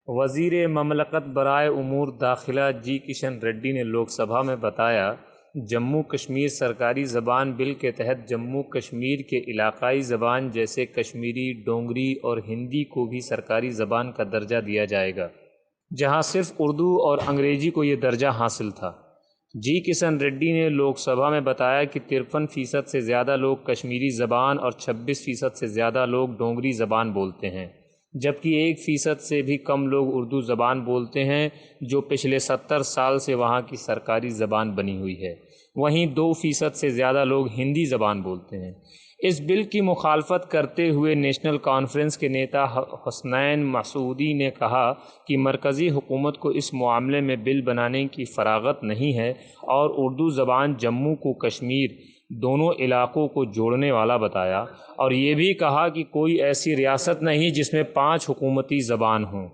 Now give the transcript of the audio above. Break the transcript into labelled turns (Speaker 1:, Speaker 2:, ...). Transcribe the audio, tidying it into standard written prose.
Speaker 1: وزیر مملکت برائے امور داخلہ جی کشن ریڈی نے لوک سبھا میں بتایا، جموں کشمیر سرکاری زبان بل کے تحت جموں کشمیر کے علاقائی زبان جیسے کشمیری، ڈونگری اور ہندی کو بھی سرکاری زبان کا درجہ دیا جائے گا، جہاں صرف اردو اور انگریزی کو یہ درجہ حاصل تھا۔ جی کشن ریڈی نے لوک سبھا میں بتایا کہ 53% سے زیادہ لوگ کشمیری زبان اور 26% سے زیادہ لوگ ڈونگری زبان بولتے ہیں، جبکہ 1% سے بھی کم لوگ اردو زبان بولتے ہیں، جو پچھلے 70 سال سے وہاں کی سرکاری زبان بنی ہوئی ہے۔ وہیں 2% سے زیادہ لوگ ہندی زبان بولتے ہیں۔ اس بل کی مخالفت کرتے ہوئے نیشنل کانفرنس کے نیتا حسنین مسعودی نے کہا کہ مرکزی حکومت کو اس معاملے میں بل بنانے کی فراغت نہیں ہے اور اردو زبان جموں کو کشمیر دونوں علاقوں کو جوڑنے والا بتایا، اور یہ بھی کہا کہ کوئی ایسی ریاست نہیں جس میں 5 حکومتی زبان ہوں۔